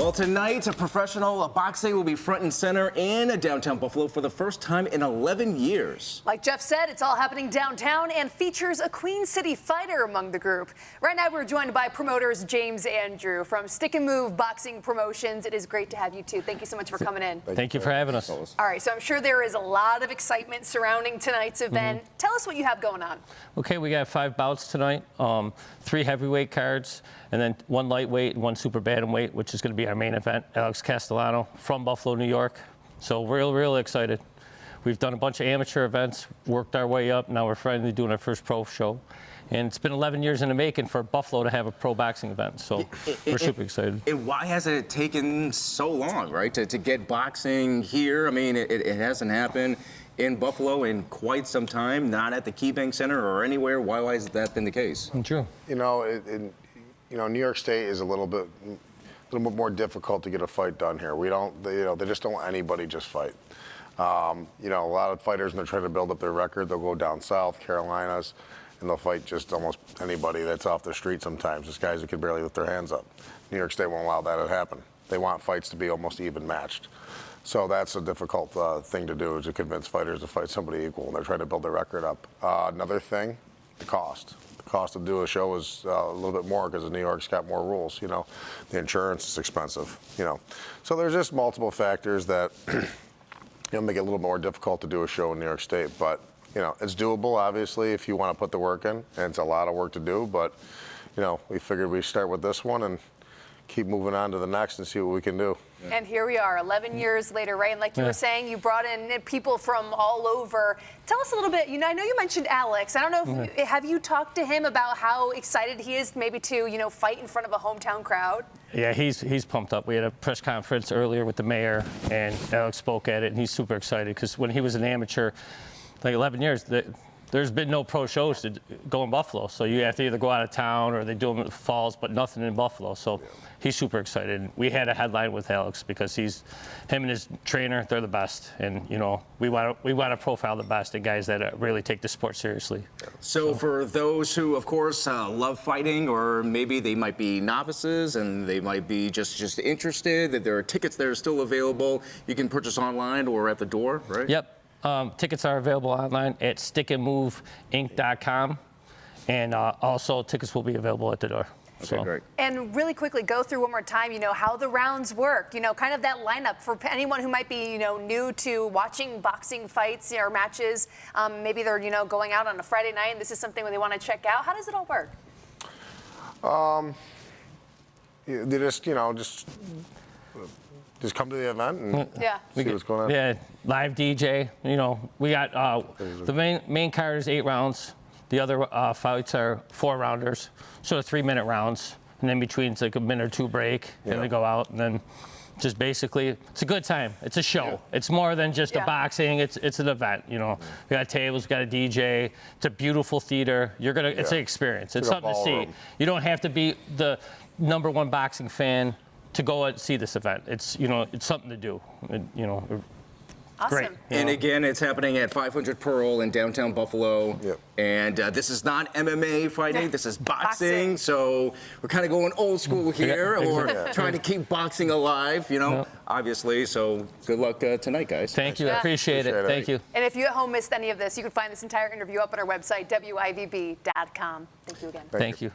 Well, tonight, a professional boxing will be front and center in downtown Buffalo for the first time in 11 years. Like Jeff said, it's all happening downtown and features a Queen City fighter among the group. Right now, we're joined by promoters James and Drew from Stick and Move Boxing Promotions. It is great to have you two. Thank you so much for coming in. Thank you for having us. All right, so I'm sure there is a lot of excitement surrounding tonight's event. Tell us what you have going on. Okay, we got 5 bouts tonight, 3 heavyweight cards, and then 1 lightweight and 1 super bantamweight, which is going to be our main event. Alex Castellano from Buffalo, New York. So real excited. We've done a bunch of amateur events, worked our way up. Now we're finally doing our first pro show. And it's been 11 years in the making for Buffalo to have a pro boxing event. So we're super excited. And why has it taken so long, right, to get boxing here? I mean, it hasn't happened in Buffalo in quite some time, not at the KeyBank Center or anywhere. Why has that been the case? True. You know, New York State is a little bit more difficult to get a fight done here. We don't, they just don't let anybody just fight. You know, a lot of fighters, when they're trying to build up their record, they'll go down south, Carolinas, and they'll fight just almost anybody that's off the street sometimes. Just guys that can barely lift their hands up. New York State won't allow that to happen. They want fights to be almost even matched. So that's a difficult thing to do, is to convince fighters to fight somebody equal when they're trying to build their record up. Another thing, the cost. The cost to do a show is a little bit more because New York's got more rules. You know, the insurance is expensive. You know, so there's just multiple factors that make it a little more difficult to do a show in New York State. But it's doable, obviously, if you want to put the work in. And it's a lot of work to do, but we figured we'd start with this one and keep moving on to the next and see what we can do. And here we are, 11 years later, right? And like you were saying, you brought in people from all over. Tell us a little bit, I know you mentioned Alex. I don't know, if have you talked to him about how excited he is maybe to, fight in front of a hometown crowd? Yeah, he's pumped up. We had a press conference earlier with the mayor, and Alex spoke at it, and he's super excited because when he was an amateur, like 11 years, there's been no pro shows to go in Buffalo. So you have to either go out of town or they do them at the Falls, but nothing in Buffalo. So he's super excited. We had a headline with Alex because him and his trainer, they're the best. And, we want to profile the best, the guys that really take the sport seriously. So for those who, of course, love fighting, or maybe they might be novices and they might be just interested, that there are tickets that are still available. You can purchase online or at the door, right? Yep. Tickets are available online at stickandmoveinc.com, and also tickets will be available at the door. Okay, great. And really quickly, go through one more time, how the rounds work, kind of that lineup for anyone who might be, new to watching boxing fights or matches. Maybe they're, going out on a Friday night and this is something they want to check out. How does it all work? They just come to the event and see what's going on. Yeah, live DJ. We got the main card is 8 rounds. The other fights are 4-rounders, so 3-minute rounds, and in between it's like a minute or 2 break, and they go out, and then just basically it's a good time. It's a show. It's more than just a boxing. It's an event. We got tables, we got a DJ. It's a beautiful theater. It's an experience. It's something to see. You don't have to be the #1 boxing fan to go and see this event. It's it's something to do. Awesome. Great. And again, it's happening at 500 Pearl in downtown Buffalo. Yep. And this is not MMA fighting, this is boxing. So we're kind of going old school here, or trying to keep boxing alive, obviously. So good luck tonight, guys. Thank you. I appreciate it. Thank you. And if you at home missed any of this, you can find this entire interview up at our website, WIVB.com. Thank you again. Thank you.